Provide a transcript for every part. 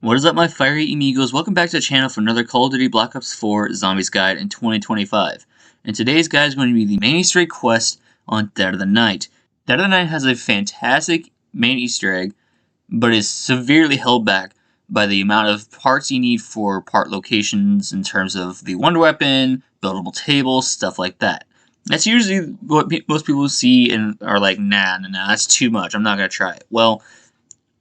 What is up, my fiery amigos? Welcome back to the channel for another Call of Duty Black Ops 4 Zombies guide in 2025. And today's guide is going to be the main Easter egg quest on Dead of the Night. Dead of the Night has a fantastic main Easter egg, but is severely held back by the amount of parts you need for part locations in terms of the wonder weapon, buildable tables, stuff like that. That's usually what most people see and are like, nah, that's too much. I'm not going to try it. Well,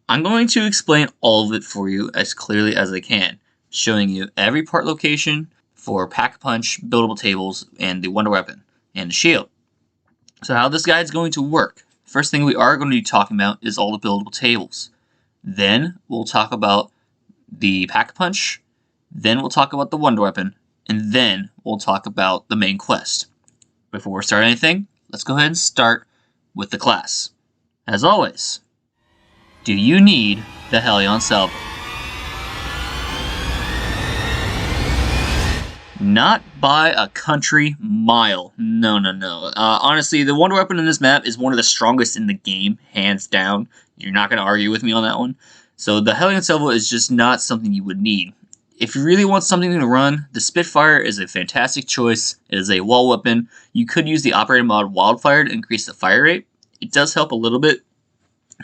I'm going to explain all of it for you as clearly as I can, showing you every part location for Pack-a-Punch, buildable tables, and the wonder weapon, and the shield. So how this guide is going to work. First thing we are going to be talking about is all the buildable tables. Then we'll talk about the Pack-a-Punch, then we'll talk about the wonder weapon, and then we'll talk about the main quest. Before we start anything, let's go ahead and start with the class. As always, do you need the Hellion Salvo? Not by a country mile. No. Honestly, the wonder weapon in this map is one of the strongest in the game, hands down. You're not going to argue with me on that one. So the Hellion Salvo is just not something you would need. If you really want something to run, the Spitfire is a fantastic choice. It is a wall weapon. You could use the operator mod Wildfire to increase the fire rate. It does help a little bit,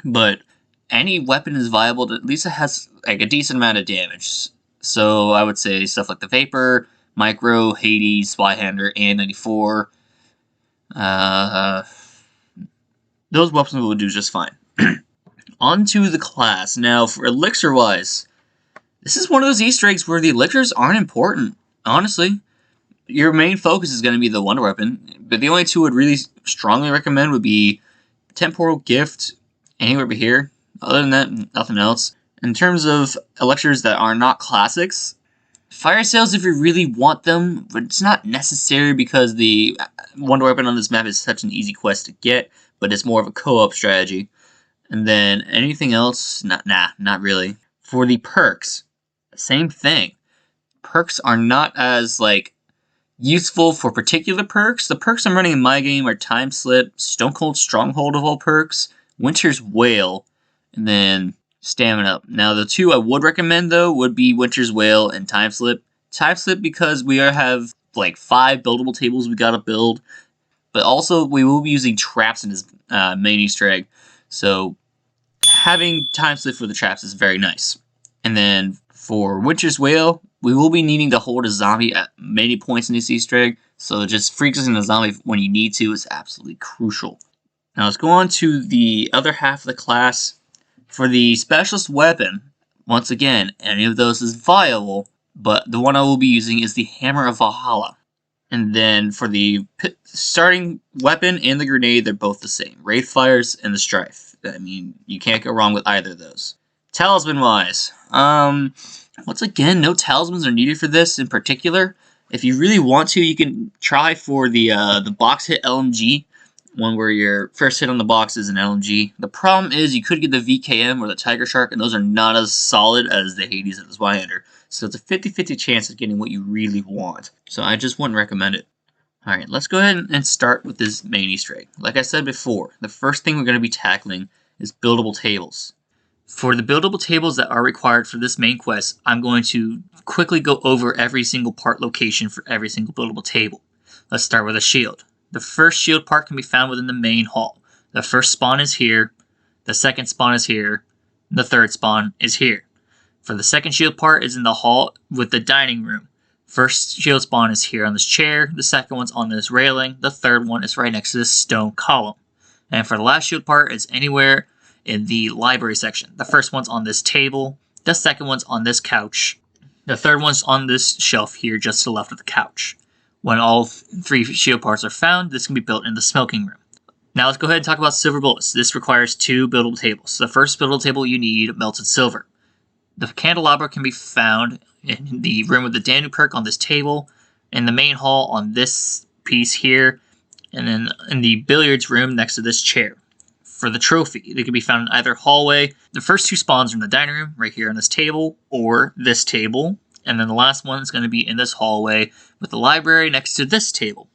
but any weapon is viable. At least it has like a decent amount of damage. So I would say stuff like the Vapor, Micro, Hades, Spyhander, and 94. Those weapons will do just fine. On to the class. Now, for elixir-wise, this is one of those Easter eggs where the elixirs aren't important, honestly. Your main focus is going to be the wonder weapon, but the only two I would really strongly recommend would be Temporal Gift, anywhere but here. Other than that, nothing else. In terms of elixirs that are not classics, fire sales if you really want them, but it's not necessary because the wonder weapon on this map is such an easy quest to get, but it's more of a co-op strategy. And then anything else, not really. For the perks, same thing. Perks are not as useful for particular perks. The perks I'm running in my game are Time Slip, Stone Cold Stronghold of all perks, Winter's Wail, and then Stamina Up. Now, the two I would recommend, though, would be Winter's Wail and Time Slip. Time Slip because we have 5 buildable tables we gotta build, but also we will be using traps in this main Easter egg, so having Time Slip for the traps is very nice. And then for Winter's Wail, we will be needing to hold a zombie at many points in this Easter egg, so just freezing a zombie when you need to is absolutely crucial. Now let's go on to the other half of the class. For the specialist weapon, once again, any of those is viable, but the one I will be using is the Hammer of Valhalla. And then for the starting weapon and the grenade, they're both the same. Wraith Fires and the Strife. I mean, you can't go wrong with either of those. Talisman-wise, once again, no talismans are needed for this in particular. If you really want to, you can try for the box hit LMG. One where your first hit on the box is an LMG. The problem is you could get the VKM or the Tiger Shark, and those are not as solid as the Hades and the Spyhander. So it's a 50-50 chance of getting what you really want. So I just wouldn't recommend it. Alright, let's go ahead and start with this main Easter egg. Like I said before, the first thing we're going to be tackling is buildable tables. For the buildable tables that are required for this main quest, I'm going to quickly go over every single part location for every single buildable table. Let's start with a shield. The first shield part can be found within the main hall. The first spawn is here, the second spawn is here, and the third spawn is here. For the second shield part is in the hall with the dining room. First shield spawn is here on this chair, the second one's on this railing, the third one is right next to this stone column. And for the last shield part, it's anywhere in the library section. The first one's on this table, the second one's on this couch, the third one's on this shelf here just to the left of the couch. When all 3 shield parts are found, this can be built in the smoking room. Now let's go ahead and talk about silver bullets. This requires 2 buildable tables. The first buildable table you need melted silver. The candelabra can be found in the room with the Danu perk on this table, in the main hall on this piece here, and then in the billiards room next to this chair. For the trophy, they can be found in either hallway. The first 2 spawns are in the dining room, right here on this table, or this table. And then the last one is going to be in this hallway with the library next to this table.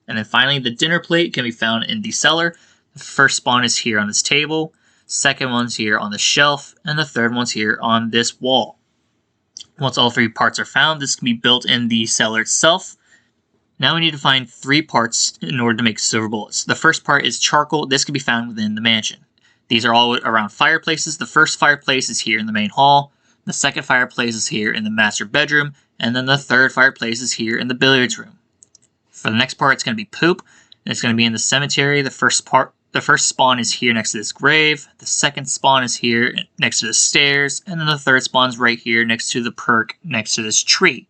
And then finally, the dinner plate can be found in the cellar. The first spawn is here on this table. Second one's here on the shelf, and the third one's here on this wall. Once all 3 parts are found, this can be built in the cellar itself. Now we need to find 3 parts in order to make silver bullets. The first part is charcoal. This can be found within the mansion. These are all around fireplaces. The first fireplace is here in the main hall. The second fireplace is here in the master bedroom. And then the third fireplace is here in the billiards room. For the next part, it's going to be poop. And it's going to be in the cemetery. The first spawn is here next to this grave. The second spawn is here next to the stairs. And then the third spawn's right here next to the perk next to this tree.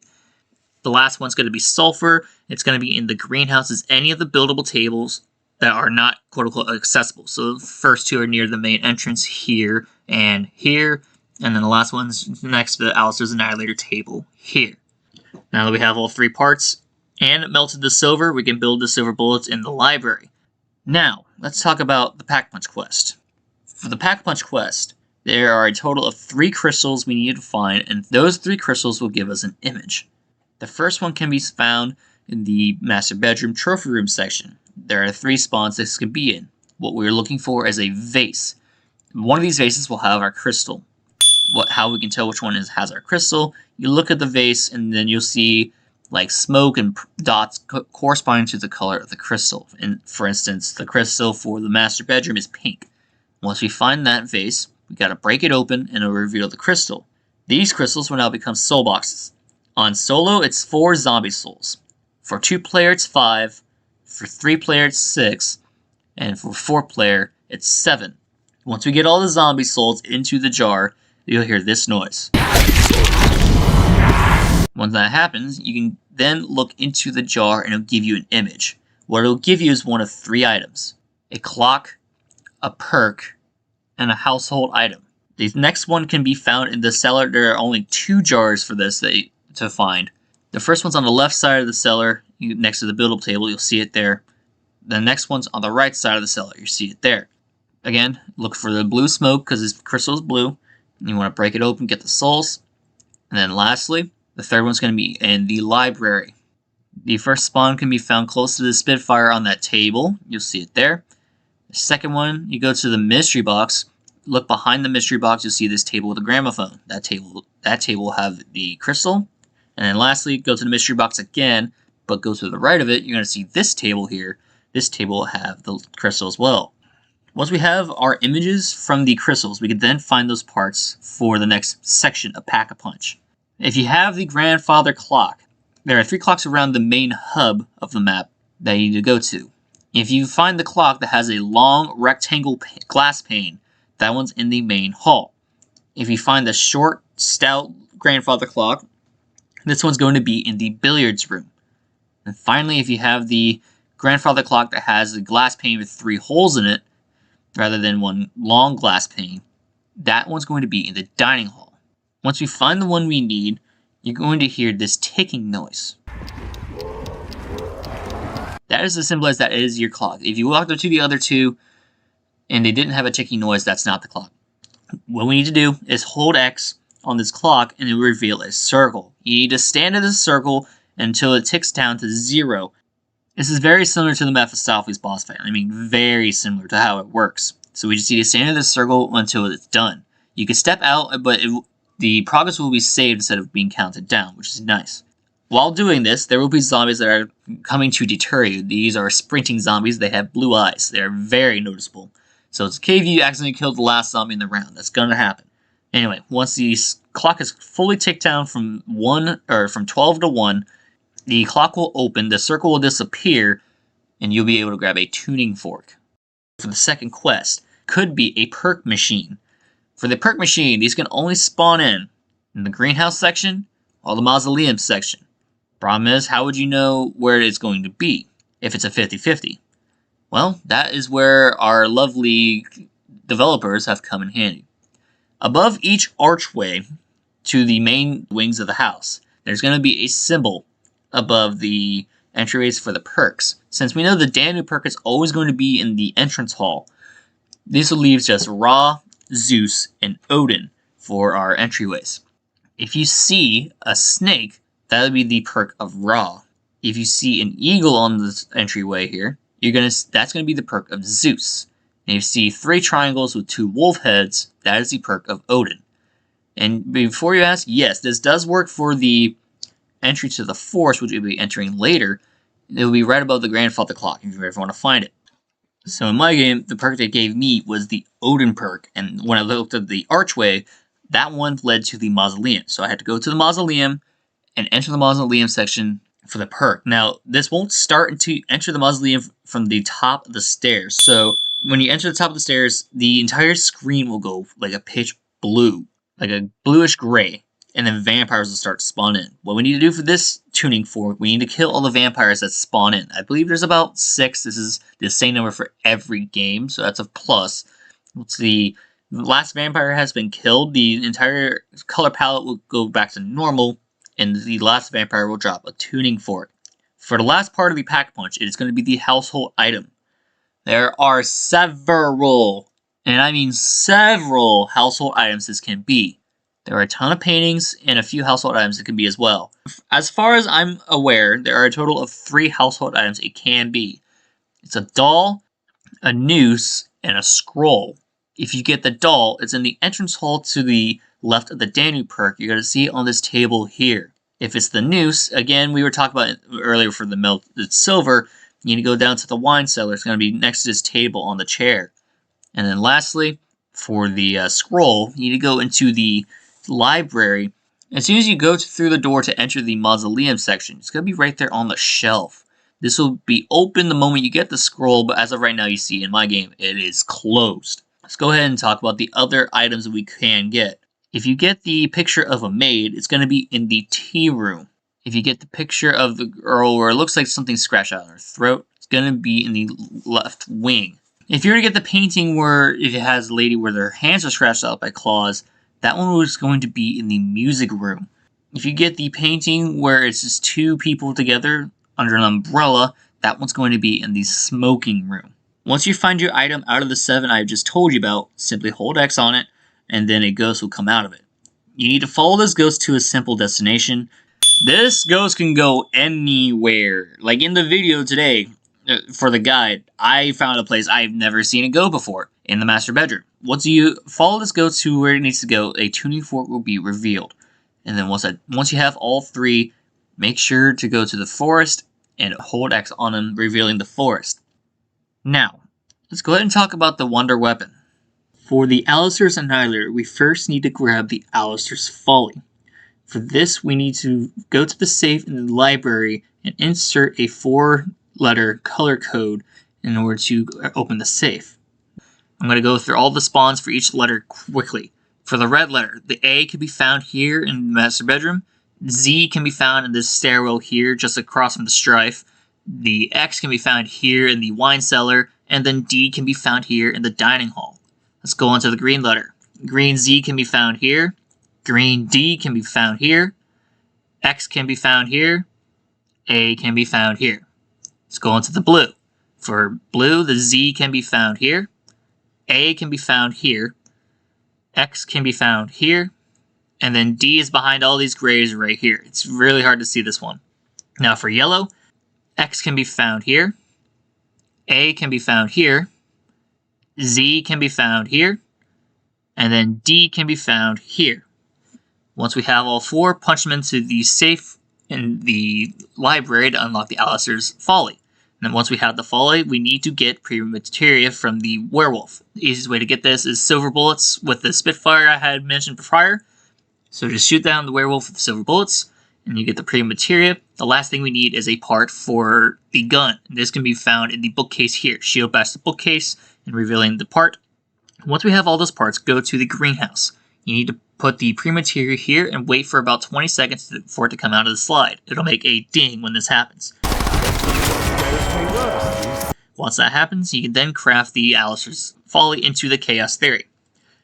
The last one's going to be sulfur. It's going to be in the greenhouses, any of the buildable tables that are not quote-unquote accessible. So the first 2 are near the main entrance here and here. And then the last one's next to the Alistair's Annihilator table here. Now that we have all 3 parts and melted the silver, we can build the silver bullets in the library. Now, let's talk about the Pack-a-Punch quest. For the Pack-a-Punch quest, there are a total of 3 crystals we need to find, and those 3 crystals will give us an image. The first one can be found in the master bedroom trophy room section. There are 3 spawns this can be in. What we're looking for is a vase. One of these vases will have our crystal. How we can tell which one has our crystal, you look at the vase and then you'll see like smoke and dots corresponding to the color of the crystal. And for instance, the crystal for the master bedroom is pink. Once we find that vase, we gotta break it open and it'll reveal the crystal. These crystals will now become soul boxes. On solo, it's 4 zombie souls. For 2-player, it's 5. For 3-player, it's 6. And for 4-player, it's 7. Once we get all the zombie souls into the jar, you'll hear this noise. Once that happens, you can then look into the jar and it'll give you an image. What it'll give you is one of 3 items. A clock, a perk, and a household item. The next one can be found in the cellar. There are only 2 jars for this to find. The first one's on the left side of the cellar, next to the buildable table, you'll see it there. The next one's on the right side of the cellar, you see it there. Again, look for the blue smoke because this crystal is blue. You want to break it open, get the souls. And then lastly, the third one's going to be in the library. The first spawn can be found close to the Spitfire on that table. You'll see it there. The second one, you go to the mystery box. Look behind the mystery box, you'll see this table with a gramophone. That table will have the crystal. And then lastly, go to the mystery box again, but go to the right of it, you're going to see this table here. This table will have the crystal as well. Once we have our images from the crystals, we can then find those parts for the next section of Pack-a-Punch. If you have the grandfather clock, there are 3 clocks around the main hub of the map that you need to go to. If you find the clock that has a long rectangle glass pane, that one's in the main hall. If you find the short, stout grandfather clock, this one's going to be in the billiards room. And finally, if you have the grandfather clock that has a glass pane with 3 holes in it, rather than one long glass pane, that one's going to be in the dining hall. Once we find the one we need, you're going to hear this ticking noise. That is as simple as that is your clock. If you walked up to the other 2 and they didn't have a ticking noise, that's not the clock. What we need to do is hold X on this clock and it will reveal a circle. You need to stand in this circle until it ticks down to 0. This is very similar to the Mephistopheles boss fight. I mean, very similar to how it works. So we just need to stand in this circle until it's done. You can step out, but the progress will be saved instead of being counted down, which is nice. While doing this, there will be zombies that are coming to deter you. These are sprinting zombies. They have blue eyes. They are very noticeable. So it's okay if you accidentally killed the last zombie in the round. That's going to happen. Anyway, once the clock is fully ticked down from 12 to 1, the clock will open, the circle will disappear, and you'll be able to grab a tuning fork. For the second quest, could be a perk machine. For the perk machine, these can only spawn in the greenhouse section or the mausoleum section. Problem is, how would you know where it's going to be if it's a 50-50? Well, that is where our lovely developers have come in handy. Above each archway to the main wings of the house, there's going to be a symbol above the entryways for the perks. Since we know the Danu perk is always going to be in the entrance hall, this will leave just Ra, Zeus, and Odin for our entryways. If you see a snake, that would be the perk of Ra. If you see an eagle on this entryway here, that's going to be the perk of Zeus. And if you see 3 triangles with 2 wolf heads, that is the perk of Odin. And before you ask, yes, this does work for the entry to the forest, which you'll be entering later. It will be right above the grandfather clock if you ever want to find it. So in my game, the perk they gave me was the Odin perk, and when I looked at the archway, that one led to the mausoleum. So I had to go to the mausoleum and enter the mausoleum section for the perk. Now, this won't start until you enter the mausoleum from the top of the stairs. So when you enter the top of the stairs, the entire screen will go like a pitch blue, like a bluish gray, and then vampires will start to spawn in. What we need to do for this tuning fork, we need to kill all the vampires that spawn in. I believe there's about 6. This is the same number for every game, so that's a plus. Let's see. The last vampire has been killed. The entire color palette will go back to normal, and the last vampire will drop a tuning fork. For the last part of the pack punch, it is going to be the household item. There are several, and I mean several household items this can be. There are a ton of paintings and a few household items it can be as well. As far as I'm aware, there are a total of 3 household items it can be. It's a doll, a noose, and a scroll. If you get the doll, it's in the entrance hall to the left of the Danube perk. You're going to see it on this table here. If it's the noose, again, we were talking about it earlier for the melted silver, you need to go down to the wine cellar. It's going to be next to this table on the chair. And then lastly, for the scroll, you need to go into the library. As soon as you go through the door to enter the mausoleum section, it's going to be right there on the shelf. This will be open the moment you get the scroll, but as of right now, you see in my game, it is closed. Let's go ahead and talk about the other items that we can get. If you get the picture of a maid, it's going to be in the tea room. If you get the picture of the girl where it looks like something scratched out of her throat, it's going to be in the left wing. If you were to get the painting where if it has a lady where their hands are scratched out by claws, that one was going to be in the music room. If you get the painting where it's just 2 people together under an umbrella, that one's going to be in the smoking room. Once you find your item out of the 7 I've just told you about, simply hold X on it, and then a ghost will come out of it. You need to follow this ghost to a simple destination. This ghost can go anywhere. Like in the video today, for the guide, I found a place I've never seen it go before, in the master bedroom. Once you follow this ghost to where it needs to go, a tuning fork will be revealed. And then once you have all 3, make sure to go to the forest and hold X on them, revealing the forest. Now, let's go ahead and talk about the wonder weapon. For the Alistair's Annihilator, we first need to grab the Alistair's Folly. For this, we need to go to the safe in the library and insert a 4-letter color code in order to open the safe. I'm going to go through all the spawns for each letter quickly. For the red letter, the A can be found here in the master bedroom. Z can be found in this stairwell here, just across from the strife. The X can be found here in the wine cellar, and then D can be found here in the dining hall. Let's go on to the green letter. Green Z can be found here. Green D can be found here. X can be found here. A can be found here. Let's go on to the blue. For blue, the Z can be found here. A can be found here. X can be found here. And then D is behind all these grays right here. It's really hard to see this one. Now for yellow, X can be found here. A can be found here. Z can be found here. And then D can be found here. Once we have all 4, punch them into the safe in the library to unlock the Alistair's Folly. And then once we have the Folly, we need to get premium materia from the werewolf. The easiest way to get this is silver bullets with the Spitfire I had mentioned prior. So just shoot down the werewolf with the silver bullets, and you get the premium materia. The last thing we need is a part for the gun. This can be found in the bookcase here. Shield bash the bookcase and revealing the part. Once we have all those parts, go to the greenhouse. You need to put the pre-materia here and wait for about 20 seconds for it to come out of the slide. It'll make a ding when this happens. Once that happens, you can then craft the Alistair's Folly into the Chaos Theory.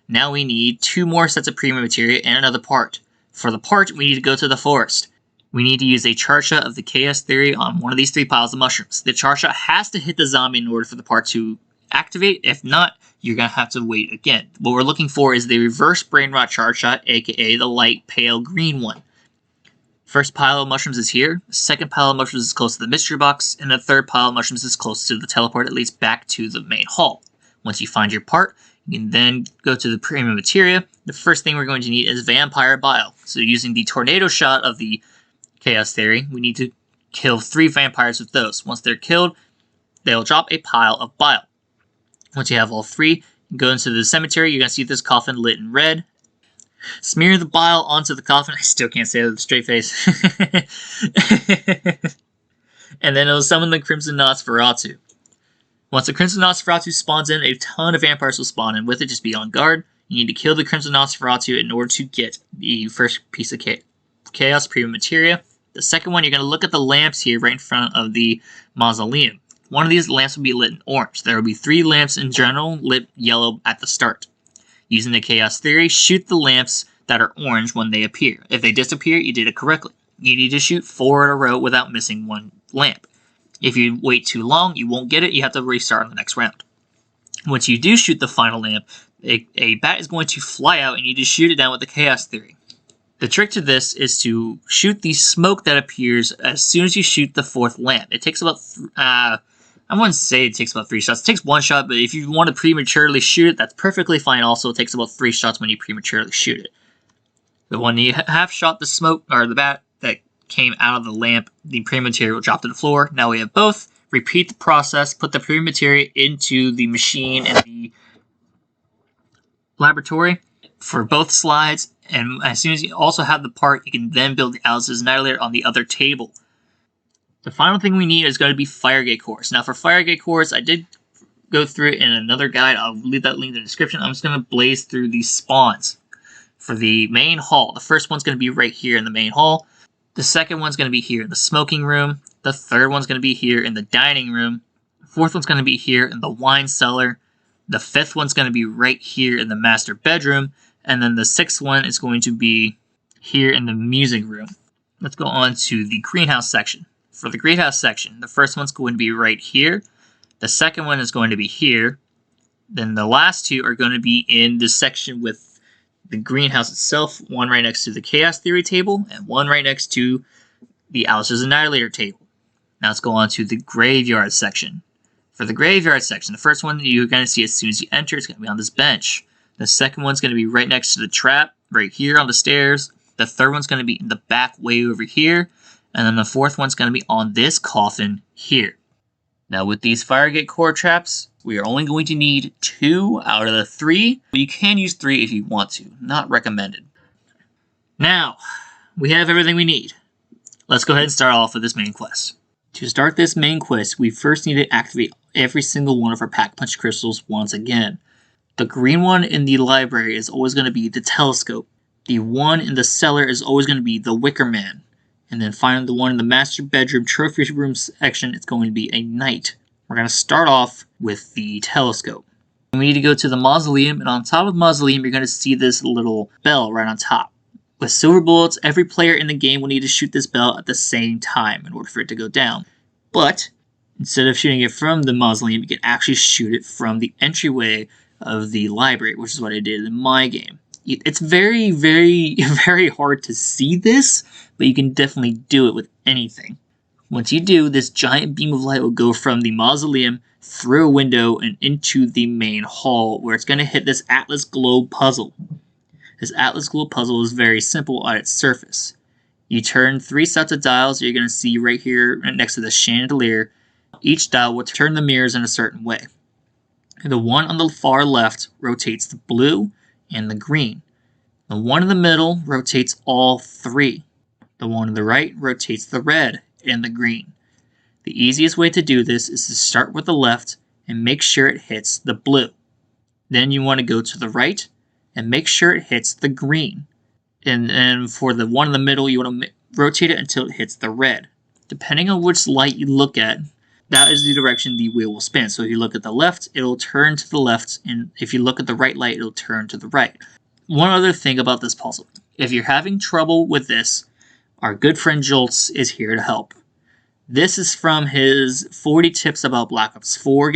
Now we need 2 more sets of premium materia and another part. For the part, we need to go to the forest. We need to use a chart shot of the Chaos Theory on one of these 3 piles of mushrooms. The chart shot has to hit the zombie in order for the part to activate. If not, you're going to have to wait again. What we're looking for is the reverse brain rot chart shot, aka the light pale green one. First pile of mushrooms is here, the second pile of mushrooms is close to the mystery box, and the third pile of mushrooms is close to the teleport that leads back to the main hall. Once you find your part, You can then go to the premium materia. The first thing we're going to need is vampire bile. So using the tornado shot of the chaos theory, we need to kill 3 vampires with those. Once they're killed, they'll drop a pile of bile. Once you have all 3, you go into the cemetery. You're going to see this coffin lit in red. Smear the bile onto the coffin. I still can't say it with a straight face. And then it'll summon the Crimson Nosferatu. Once the Crimson Nosferatu spawns in, a ton of vampires will spawn in with it. Just be on guard. You need to kill the Crimson Nosferatu in order to get the first piece of Chaos Premium Materia. The second one, you're going to look at the lamps here right in front of the mausoleum. One of these lamps will be lit in orange. There will be 3 lamps in general lit yellow at the start. Using the Chaos Theory, shoot the lamps that are orange when they appear. If they disappear, you did it correctly. You need to shoot 4 in a row without missing 1 lamp. If you wait too long, you won't get it. You have to restart on the next round. Once you do shoot the final lamp, a bat is going to fly out and you just shoot it down with the Chaos Theory. The trick to this is to shoot the smoke that appears as soon as you shoot the 4th lamp. It takes about, I wouldn't say it takes about 3 shots. It takes 1 shot, but if you want to prematurely shoot it, that's perfectly fine. Also, it takes about 3 shots when you prematurely shoot it. But when you have shot the smoke, or the bat that came out of the lamp, the premateria will drop to the floor. Now we have both. Repeat the process. Put the premateria into the machine in the laboratory for both slides. And as soon as you also have the part, you can then build the Alice's Annihilator on the other table. The final thing we need is going to be Firegate cores. Now for Firegate cores, I did go through it in another guide. I'll leave that link in the description. I'm just going to blaze through these spawns. For the main hall, the first one's going to be right here in the main hall. The second one's going to be here in the smoking room. The third one's going to be here in the dining room. The 4th one's going to be here in the wine cellar. The 5th one's going to be right here in the master bedroom. And then the 6th one is going to be here in the music room. Let's go on to the greenhouse section. For the greenhouse section, the first one's going to be right here. The second one is going to be here. Then the last 2 are going to be in this section with the greenhouse itself, one right next to the Chaos Theory table, and one right next to the Alice's Annihilator table. Now let's go on to the graveyard section. For the graveyard section, the first one you're going to see as soon as you enter is going to be on this bench. The second one's going to be right next to the trap, right here on the stairs. The third one's going to be in the back way over here. And then the 4th one's going to be on this coffin here. Now with these Firegate core traps, we are only going to need 2 out of the 3. But you can use 3 if you want to. Not recommended. Now, we have everything we need. Let's go ahead and start off with this main quest. To start this main quest, we first need to activate every single one of our Pack Punch crystals once again. The green one in the library is always going to be the telescope. The one in the cellar is always going to be the Wicker Man. And then finally, the one in the master bedroom trophy room section is going to be a knight. We're going to start off with the telescope. We need to go to the mausoleum, and on top of the mausoleum, you're going to see this little bell right on top. With silver bullets, every player in the game will need to shoot this bell at the same time in order for it to go down. But instead of shooting it from the mausoleum, you can actually shoot it from the entryway of the library, which is what I did in my game. It's very, very, very hard to see this, but you can definitely do it with anything. Once you do, this giant beam of light will go from the mausoleum through a window and into the main hall, where it's going to hit this Atlas Globe puzzle. This Atlas Globe puzzle is very simple at its surface. You turn 3 sets of dials you're going to see right here next to the chandelier. Each dial will turn the mirrors in a certain way. The one on the far left rotates the blue and the green. The one in the middle rotates all 3. The one on the right rotates the red and the green. The easiest way to do this is to start with the left and make sure it hits the blue. Then you want to go to the right and make sure it hits the green. And then for the one in the middle, you want to rotate it until it hits the red. Depending on which light you look at, that is the direction the wheel will spin. So if you look at the left, it'll turn to the left, and if you look at the right light, it'll turn to the right. One other thing about this puzzle. If you're having trouble with this, our good friend Jolts is here to help. This is from his 40 Tips About Black Ops 4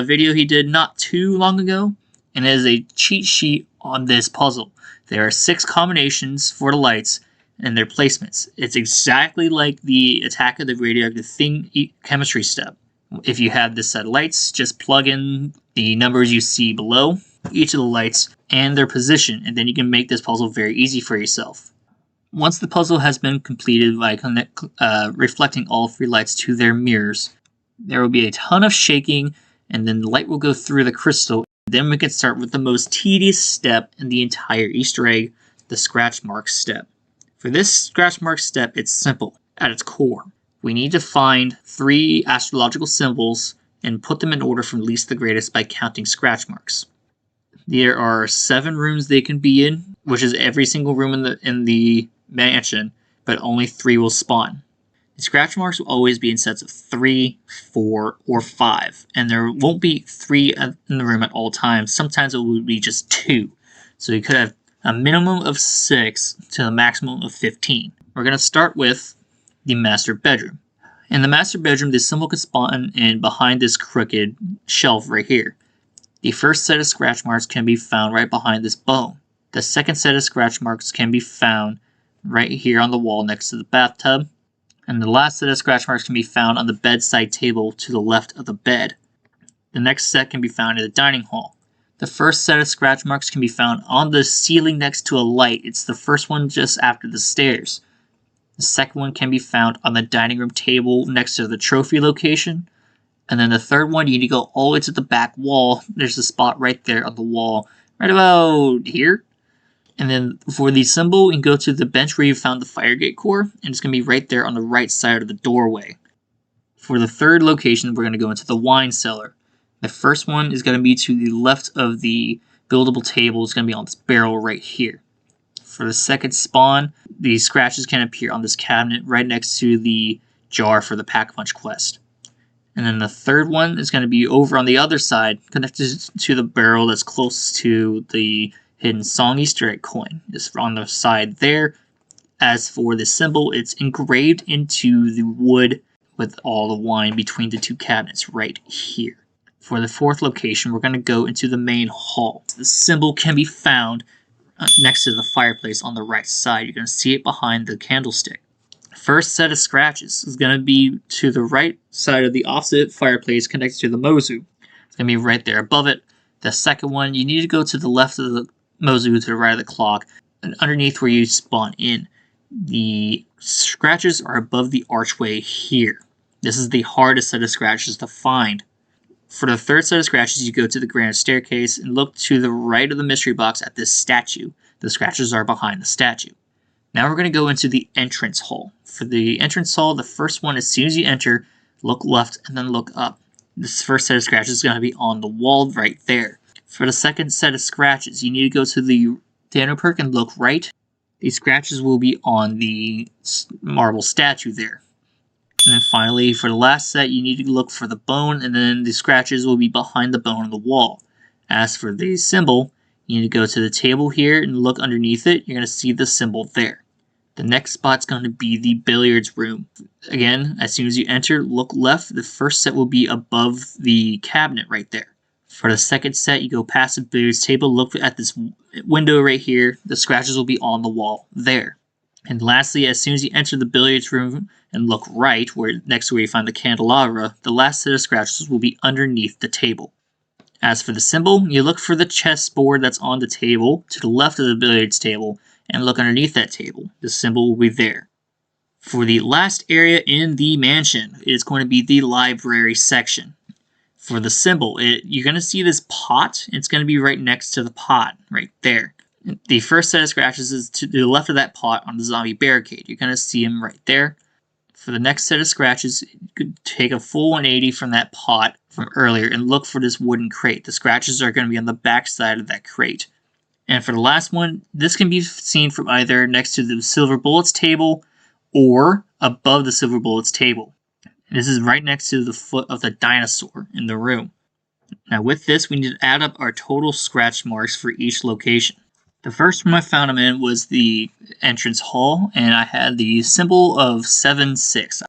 video he did not too long ago, and it is a cheat sheet on this puzzle. There are 6 combinations for the lights and their placements. It's exactly like the Attack of the Radioactive Thing chemistry step. If you have this set of lights, just plug in the numbers you see below. each of the lights and their position, and then you can make this puzzle very easy for yourself. Once the puzzle has been completed by reflecting all 3 lights to their mirrors, there will be a ton of shaking, and then the light will go through the crystal. Then we can start with the most tedious step in the entire Easter egg, the scratch mark step. For this scratch mark step, it's simple at its core. We need to find 3 astrological symbols and put them in order from least to greatest by counting scratch marks. There are 7 rooms they can be in, which is every single room in the mansion, but only 3 will spawn. The scratch marks will always be in sets of 3, 4, or 5, and there won't be 3 in the room at all times. Sometimes it will be just 2, so you could have a minimum of 6 to a maximum of 15. We're going to start with the master bedroom. In the master bedroom, this symbol can spawn in behind this crooked shelf right here. The first set of scratch marks can be found right behind this bone. The second set of scratch marks can be found right here on the wall next to the bathtub. And the last set of scratch marks can be found on the bedside table to the left of the bed. The next set can be found in the dining hall. The first set of scratch marks can be found on the ceiling next to a light. It's the first one just after the stairs. The second one can be found on the dining room table next to the trophy location. And then the third one, you need to go all the way to the back wall. There's a spot right there on the wall, right about here. And then for the symbol, you can go to the bench where you found the Firegate core, and it's going to be right there on the right side of the doorway. For the third location, we're going to go into the wine cellar. The first one is going to be to the left of the buildable table. It's going to be on this barrel right here. For the second spawn, the scratches can appear on this cabinet right next to the jar for the Pack-a-Punch quest. And then the third one is going to be over on the other side, connected to the barrel that's close to the hidden song Easter egg coin. It's on the side there. As for the symbol, it's engraved into the wood with all the wine between the 2 cabinets right here. For the fourth location, we're going to go into the main hall. The symbol can be found next to the fireplace on the right side. You're going to see it behind the candlestick. First set of scratches is going to be to the right side of the opposite fireplace connected to the Mozu. It's going to be right there above it. The second one, you need to go to the left of the Mozu to the right of the clock, and underneath where you spawn in. The scratches are above the archway here. This is the hardest set of scratches to find. For the third set of scratches, you go to the grand staircase and look to the right of the mystery box at this statue. The scratches are behind the statue. Now we're going to go into the entrance hall. For the entrance hall, the first one, as soon as you enter, look left and then look up. This first set of scratches is going to be on the wall right there. For the second set of scratches, you need to go to the Daniel perk and look right. These scratches will be on the marble statue there. And then finally, for the last set, you need to look for the bone, and then the scratches will be behind the bone on the wall. As for the symbol, you need to go to the table here and look underneath it. You're going to see the symbol there. The next spot's going to be the billiards room. Again, as soon as you enter, look left. The first set will be above the cabinet right there. For the second set, you go past the billiards table, look at this window right here. The scratches will be on the wall there. And lastly, as soon as you enter the billiards room and look right, next to where you find the candelabra, the last set of scratches will be underneath the table. As for the symbol, you look for the chessboard that's on the table to the left of the billiards table and look underneath that table. The symbol will be there. For the last area in the mansion, it is going to be the library section. For the symbol, you're going to see this pot. It's going to be right next to the pot, right there. The first set of scratches is to the left of that pot on the zombie barricade. You're going to see him right there. For the next set of scratches, you could take a full 180 from that pot from earlier and look for this wooden crate. The scratches are going to be on the back side of that crate. And for the last one, this can be seen from either next to the silver bullets table or above the silver bullets table. This is right next to the foot of the dinosaur in the room. Now with this, we need to add up our total scratch marks for each location. The first room I found them in was the entrance hall, and I had the symbol of 7-6.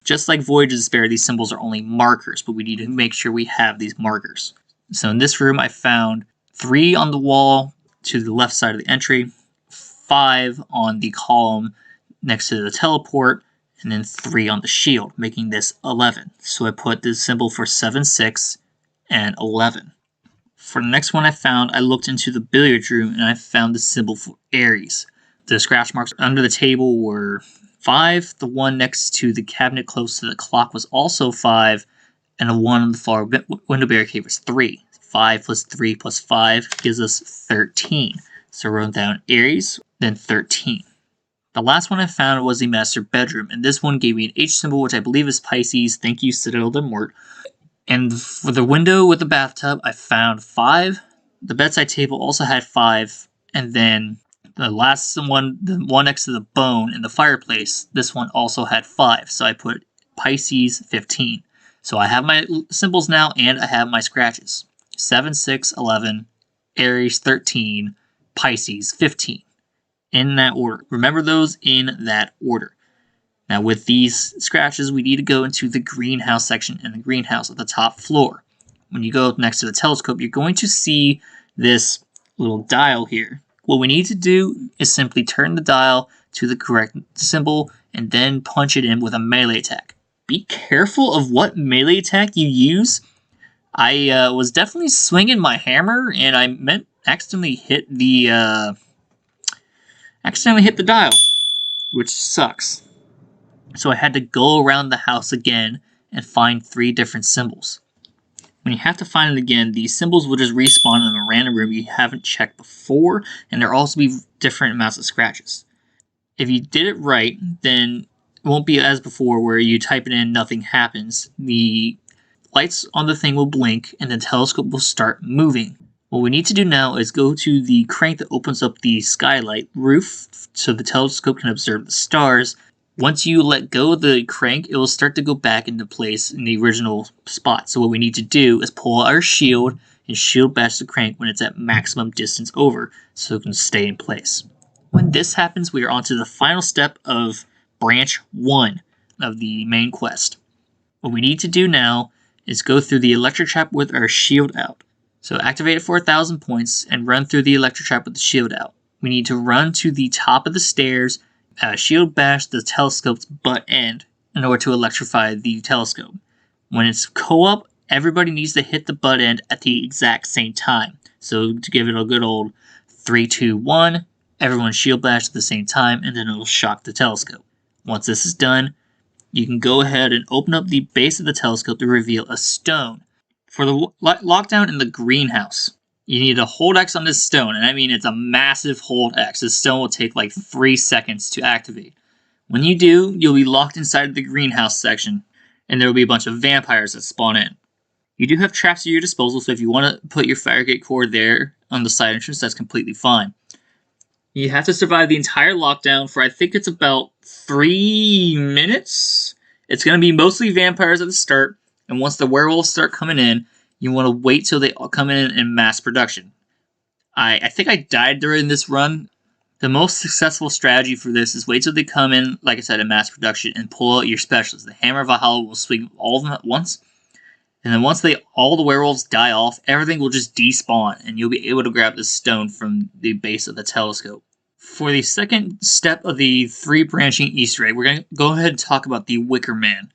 Just like Voyage of Despair, these symbols are only markers, but we need to make sure we have these markers. So in this room, I found 3 on the wall to the left side of the entry, 5 on the column next to the teleport, and then 3 on the shield, making this 11. So I put this symbol for 7, 6, and 11. For the next one I looked into the billiard room and I found the symbol for Aries. The scratch marks under the table were 5. The one next to the cabinet close to the clock was also 5. And the one on the far window barricade was 3. 5 plus 3 plus 5 gives us 13. So I wrote down Aries, then 13. The last one I found was the master bedroom, and this one gave me an H symbol, which I believe is Pisces. Thank you, Citadel de Mort. And for the window with the bathtub, I found 5. The bedside table also had 5. And then the last one, the one next to the bone in the fireplace, this one also had 5. So I put Pisces 15. So I have my symbols now, and I have my scratches. 7, 6, 11, Aries 13, Pisces 15. In that order. Remember those in that order. Now with these scratches, we need to go into the greenhouse section in the greenhouse at the top floor. When you go next to the telescope, you're going to see this little dial here. What we need to do is simply turn the dial to the correct symbol and then punch it in with a melee attack. Be careful of what melee attack you use. I was definitely swinging my hammer and I accidentally hit the dial, which sucks. So I had to go around the house again and find 3 different symbols. When you have to find it again, these symbols will just respawn in a random room you haven't checked before, and there will also be different amounts of scratches. If you did it right, then it won't be as before where you type it in, nothing happens. The lights on the thing will blink, and the telescope will start moving. What we need to do now is go to the crank that opens up the skylight roof so the telescope can observe the stars. Once you let go of the crank, it will start to go back into place in the original spot. So what we need to do is pull our shield and shield bash the crank when it's at maximum distance over so it can stay in place. When this happens, we are on to the final step of branch 1 of the main quest. What we need to do now is go through the electric trap with our shield out. So activate it for 1,000 points and run through the electric trap with the shield out. We need to run to the top of the stairs, shield bash the telescope's butt end in order to electrify the telescope. When it's co-op, everybody needs to hit the butt end at the exact same time. So to give it a good old 3, 2, 1, everyone shield bash at the same time, and then it'll shock the telescope. Once this is done, you can go ahead and open up the base of the telescope to reveal a stone. For the lockdown in the greenhouse, you need to hold X on this stone, and I mean it's a massive hold X. This stone will take like 3 seconds to activate. When you do, you'll be locked inside the greenhouse section, and there will be a bunch of vampires that spawn in. You do have traps at your disposal, so if you want to put your Firegate core there on the side entrance, that's completely fine. You have to survive the entire lockdown for I think it's about 3 minutes. It's going to be mostly vampires at the start, and once the werewolves start coming in, you want to wait till they all come in mass production. I think I died during this run. The most successful strategy for this is wait till they come in, like I said, in mass production and pull out your specials. The Hammer of Valhalla will swing all of them at once. And then once all the werewolves die off, everything will just despawn and you'll be able to grab this stone from the base of the telescope. For the second step of the 3 branching Easter egg, we're going to go ahead and talk about the Wicker Man.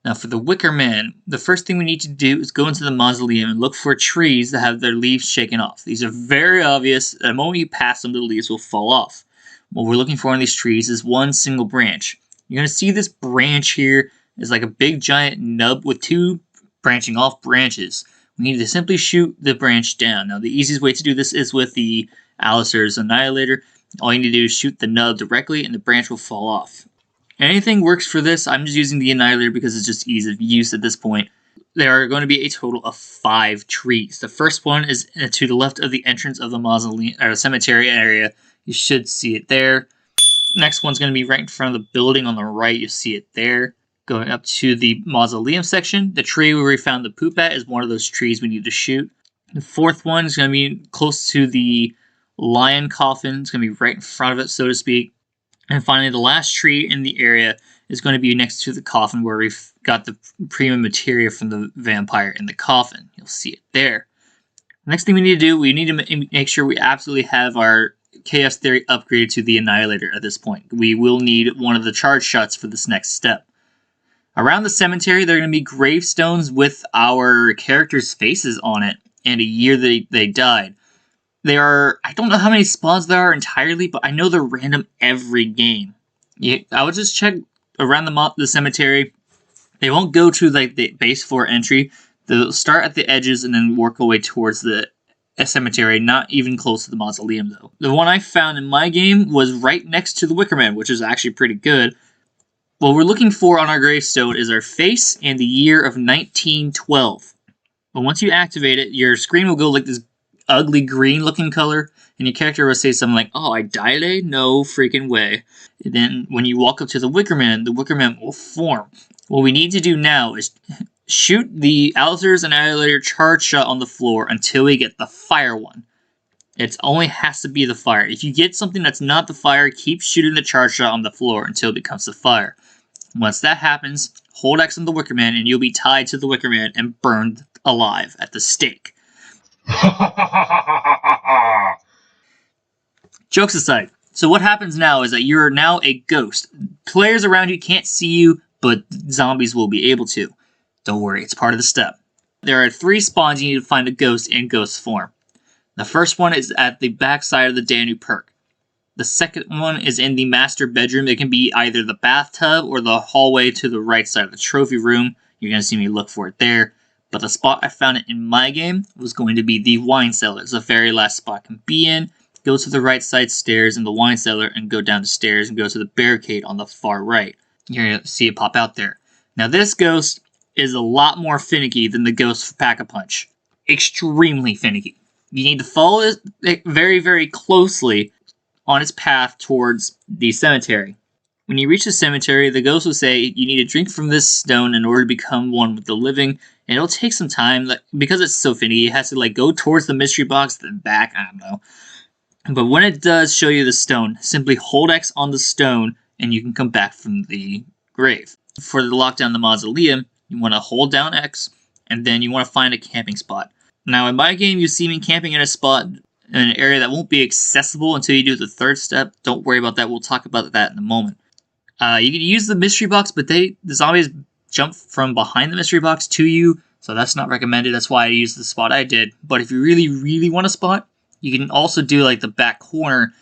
Now for the Wicker Man, the first thing we need to do is go into the mausoleum and look for trees that have their leaves shaken off. These are very obvious. The moment you pass them, the leaves will fall off. What we're looking for in these trees is one single branch. You're going to see this branch here is like a big giant nub with 2 branching off branches. We need to simply shoot the branch down. Now the easiest way to do this is with the Alistair's Annihilator. All you need to do is shoot the nub directly and the branch will fall off. Anything works for this. I'm just using the Annihilator because it's just easy of use at this point. There are going to be a total of 5 trees. The first one is to the left of the entrance of the mausoleum or cemetery area. You should see it there. Next one's going to be right in front of the building on the right. You see it there. Going up to the mausoleum section, the tree where we found the poop at is one of those trees we need to shoot. The fourth one is going to be close to the lion coffin. It's going to be right in front of it, so to speak. And finally, the last tree in the area is going to be next to the coffin where we've got the premium materia from the vampire in the coffin. You'll see it there. Next thing we need to do, we need to make sure we absolutely have our Chaos Theory upgraded to the Annihilator at this point. We will need one of the charge shots for this next step. Around the cemetery, there are going to be gravestones with our characters' faces on it. and a year that they died. I don't know how many spawns there are entirely, but I know they're random every game. I would just check around the cemetery. They won't go to like the base floor entry. They'll start at the edges and then work their way towards the cemetery, not even close to the mausoleum though. The one I found in my game was right next to the Wicker Man, which is actually pretty good. What we're looking for on our gravestone is our face and the year of 1912. But once you activate it, your screen will go like this ugly green looking color, and your character will say something like, "Oh, I died today? No freaking way." And then when you walk up to the Wicker Man will form. What we need to do now is shoot the Alzer's Annihilator charge shot on the floor until we get the fire one. It only has to be the fire. If you get something that's not the fire, keep shooting the charge shot on the floor until it becomes the fire. Once that happens, hold X on the Wicker Man and you'll be tied to the Wicker Man and burned alive at the stake. Jokes aside, so what happens now is that you're now a ghost. Players around you can't see you, but zombies will be able to. Don't worry, it's part of the step. There are 3 spawns you need to find a ghost in ghost form. The first one is at the back side of the Danu perk. The second one is in the master bedroom. It can be either the bathtub or the hallway to the right side of the trophy room. You're going to see me look for it there. But the spot I found it in my game was going to be the wine cellar. It's the very last spot I can be in. Go to the right side stairs in the wine cellar and go down the stairs and go to the barricade on the far right. You're going to see it pop out there. Now this ghost is a lot more finicky than the ghost for Pack-a-Punch. Extremely finicky. You need to follow it very, very closely on its path towards the cemetery. When you reach the cemetery, the ghost will say you need to drink from this stone in order to become one with the living, and it'll take some time. Because it's so finicky, it has to go towards the mystery box, then back, I don't know. But when it does show you the stone, simply hold X on the stone, and you can come back from the grave. For the lockdown the mausoleum, you want to hold down X, and then you want to find a camping spot. Now in my game, you see me camping in a spot in an area that won't be accessible until you do the 3rd step. Don't worry about that, we'll talk about that in a moment. You can use the mystery box, but the zombies jump from behind the mystery box to you, so that's not recommended. That's why I used the spot I did. But if you really, really want a spot, you can also do the back corner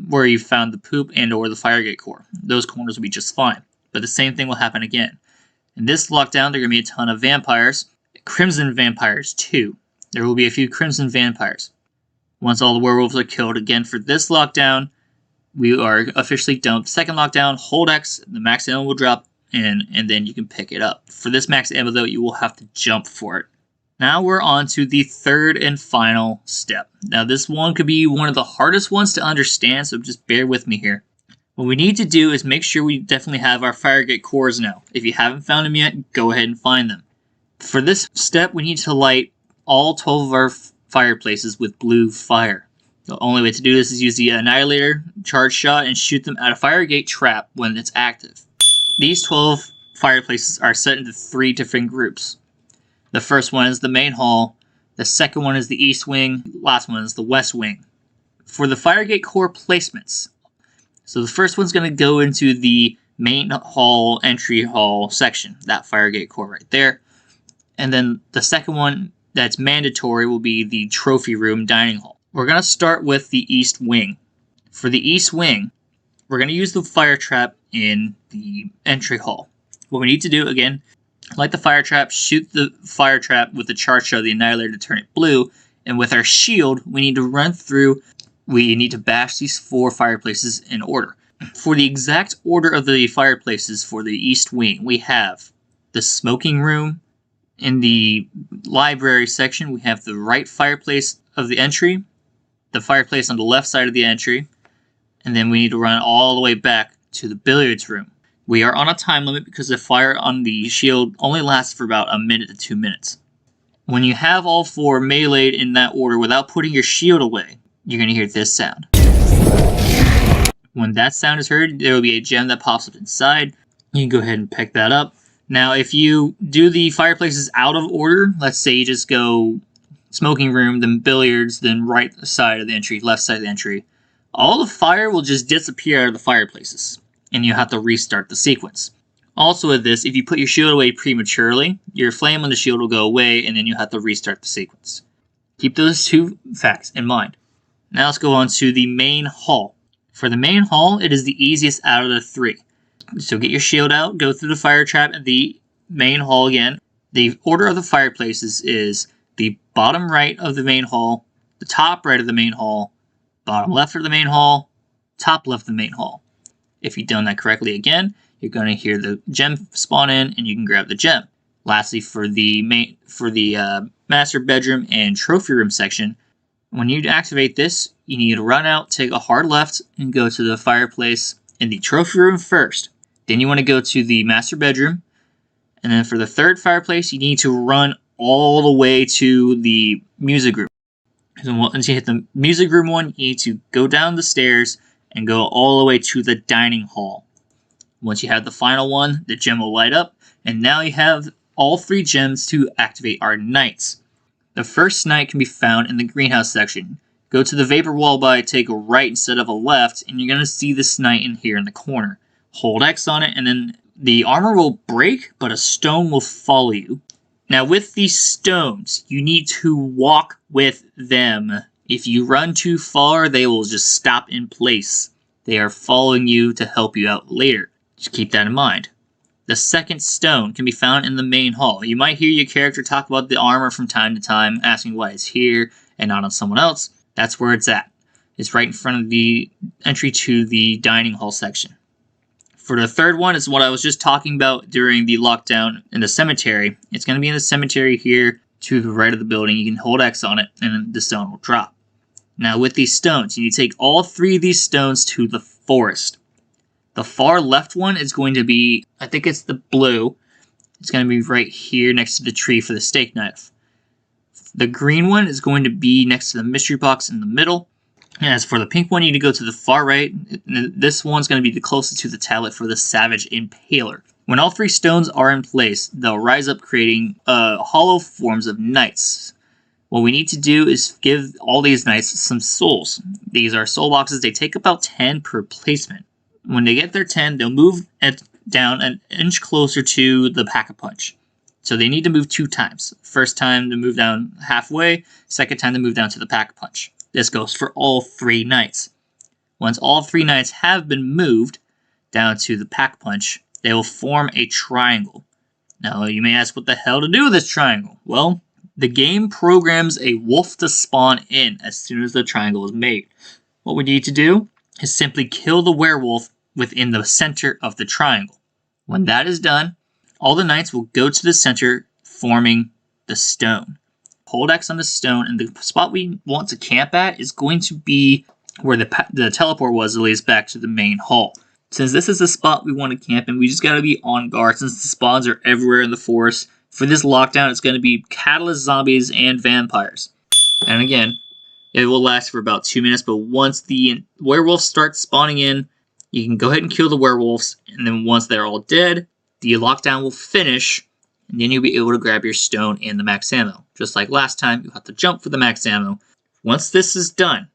where you found the poop and or the Firegate core. Those corners will be just fine. But the same thing will happen again. In this lockdown, there are going to be a ton of vampires. Crimson vampires, too. There will be a few crimson vampires. Once all the werewolves are killed, again for this lockdown, we are officially done. Second lockdown, hold X, the max ammo will drop in, and then you can pick it up. For this max ammo, though, you will have to jump for it. Now we're on to the 3rd and final step. Now this one could be one of the hardest ones to understand, so just bear with me here. What we need to do is make sure we definitely have our Firegate cores now. If you haven't found them yet, go ahead and find them. For this step, we need to light all 12 of our fireplaces with blue fire. The only way to do this is use the Annihilator charge shot and shoot them at a Firegate trap when it's active. These 12 fireplaces are set into 3 different groups. The first one is the main hall, the second one is the east wing, last one is the west wing. For the Firegate core placements, so the first one's going to go into the main hall, entry hall section, that Firegate core right there. And then the second one that's mandatory will be the trophy room dining hall. We're going to start with the east wing. For the east wing, we're going to use the fire trap in the entry hall. What we need to do, again, light the fire trap, shoot the fire trap with the charge shot of the Annihilator to turn it blue, and with our shield, we need to run through, we need to bash these 4 fireplaces in order. For the exact order of the fireplaces for the east wing, we have the smoking room. In the library section, we have the right fireplace of the entry, the fireplace on the left side of the entry, and then we need to run all the way back to the billiards room. We are on a time limit because the fire on the shield only lasts for about 1 minute to 2 minutes. When you have all 4 meleeed in that order without putting your shield away, you're going to hear this sound. When that sound is heard, there will be a gem that pops up inside. You can go ahead and pick that up. Now, if you do the fireplaces out of order, let's say you just go smoking room, then billiards, then right side of the entry, left side of the entry, all the fire will just disappear out of the fireplaces, and you have to restart the sequence. Also with this, if you put your shield away prematurely, your flame on the shield will go away, and then you have to restart the sequence. Keep those two facts in mind. Now let's go on to the main hall. For the main hall, it is the easiest out of the three. So get your shield out, go through the fire trap at the main hall again. The order of the fireplaces is the bottom right of the main hall, the top right of the main hall, bottom left of the main hall, top left of the main hall. If you've done that correctly again, you're going to hear the gem spawn in and you can grab the gem. Lastly, for the master bedroom and trophy room section, when you activate this, you need to run out, take a hard left, and go to the fireplace in the trophy room first. Then you want to go to the master bedroom, and then for the third fireplace, you need to run all the way to the music room. So once you hit the music room one, you need to go down the stairs and go all the way to the dining hall. Once you have the final one, the gem will light up, and now you have all three gems to activate our knights. The first knight can be found in the greenhouse section. Go to the vapor wall by take a right instead of a left, and you're going to see this knight in here in the corner. Hold X on it, and then the armor will break, but a stone will follow you. Now with these stones, you need to walk with them. If you run too far, they will just stop in place. They are following you to help you out later. Just keep that in mind. The second stone can be found in the main hall. You might hear your character talk about the armor from time to time, asking why it's here and not on someone else. That's where it's at. It's right in front of the entry to the dining hall section. For the third one is what I was just talking about during the lockdown in the cemetery. It's going to be in the cemetery here to the right of the building. You can hold X on it and the stone will drop. Now with these stones, you need to take all three of these stones to the forest. The far left one is going to be, I think it's the blue. It's going to be right here next to the tree for the steak knife. The green one is going to be next to the mystery box in the middle. And as for the pink one, you need to go to the far right. This one's going to be the closest to the tablet for the Savage Impaler. When all three stones are in place, they'll rise up creating hollow forms of knights. What we need to do is give all these knights some souls. These are soul boxes. They take about 10 per placement. When they get their 10, they'll move down an inch closer to the Pack-a-Punch. So they need to move 2 times. First time to move down halfway, second time to move down to the Pack-a-Punch. This goes for all 3 knights. Once all 3 knights have been moved down to the Pack-a-Punch, they will form a triangle. Now you may ask what the hell to do with this triangle? Well, the game programs a wolf to spawn in as soon as the triangle is made. What we need to do is simply kill the werewolf within the center of the triangle. When that is done, all the knights will go to the center, forming the stone. Hold X on the stone, and the spot we want to camp at is going to be where the teleport was that leads back to the main hall. Since this is the spot we want to camp in, we just got to be on guard since the spawns are everywhere in the forest. For this lockdown, it's going to be catalyst zombies and vampires. And again, it will last for about 2 minutes, but once the werewolves start spawning in, you can go ahead and kill the werewolves, and then once they're all dead, the lockdown will finish, and then you'll be able to grab your stone and the max ammo. Just like last time, you'll have to jump for the max ammo. Once this is done,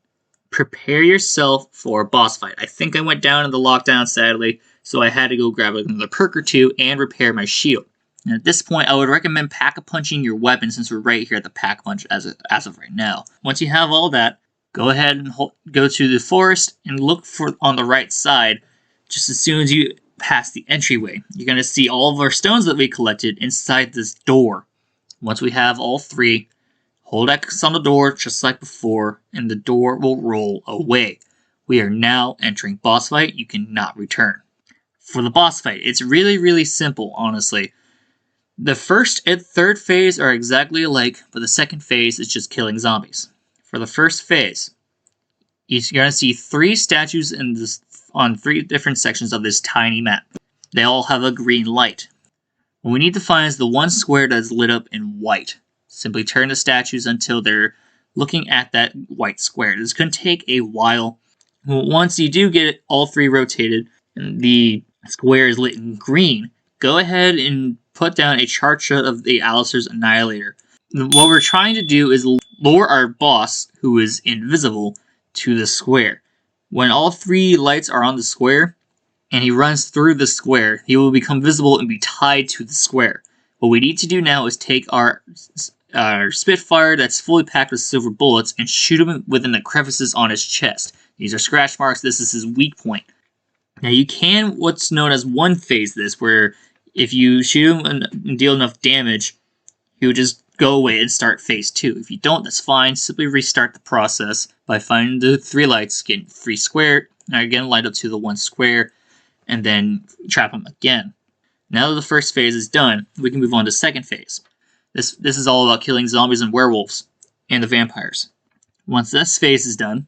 prepare yourself for a boss fight. I think I went down in the lockdown, sadly, so I had to go grab another perk or 2 and repair my shield. And at this point, I would recommend Pack-a-Punching your weapon since we're right here at the Pack-a-Punch as of right now. Once you have all that, go ahead and go to the forest and look for on the right side. Just as soon as you pass the entryway, you're going to see all of our stones that we collected inside this door. Once we have all 3, hold X on the door just like before, and the door will roll away. We are now entering boss fight. You cannot return. For the boss fight, it's really, really simple, honestly. The first and third phase are exactly alike, but the second phase is just killing zombies. For the first phase, you're going to see 3 statues on 3 different sections of this tiny map. They all have a green light. What we need to find is the one square that is lit up in white. Simply turn the statues until they're looking at that white square. This can take a while. Once you do get all 3 rotated and the square is lit in green, go ahead and put down a chart shot of the Alistair's Annihilator. What we're trying to do is lure our boss, who is invisible, to the square. When all 3 lights are on the square, and he runs through the square, he will become visible and be tied to the square. What we need to do now is take our Spitfire that's fully packed with silver bullets and shoot him within the crevices on his chest. These are scratch marks. This is his weak point. Now you can what's known as one phase this, where if you shoot him and deal enough damage, he would just go away and start phase 2. If you don't, that's fine. Simply restart the process by finding the 3 lights, getting 3 square, and again light up to the 1 square, and then trap him again. Now that the first phase is done, we can move on to second phase. This is all about killing zombies and werewolves, and the vampires. Once this phase is done,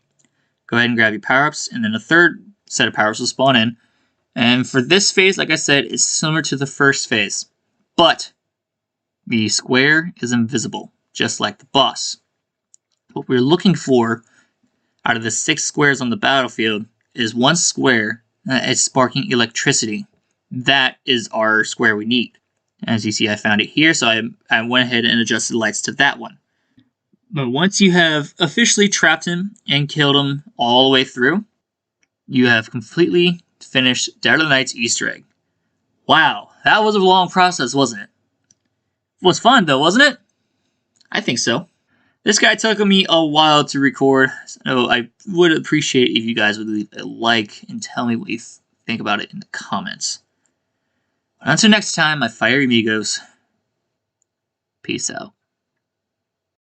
go ahead and grab your power-ups, and then a third set of powers will spawn in. And for this phase, like I said, it's similar to the first phase, but the square is invisible, just like the boss. What we're looking for out of the 6 squares on the battlefield is 1 square that is sparking electricity. That is our square we need. As you see, I found it here, so I went ahead and adjusted the lights to that one. But once you have officially trapped him and killed him all the way through, you have completely finished Dead of the Night's Easter egg. Wow, that was a long process, wasn't it? It was fun though, wasn't it? I think so. This guy took me a while to record, so I would appreciate if you guys would leave a like and tell me what you think about it in the comments. Until next time, my fiery amigos, peace out.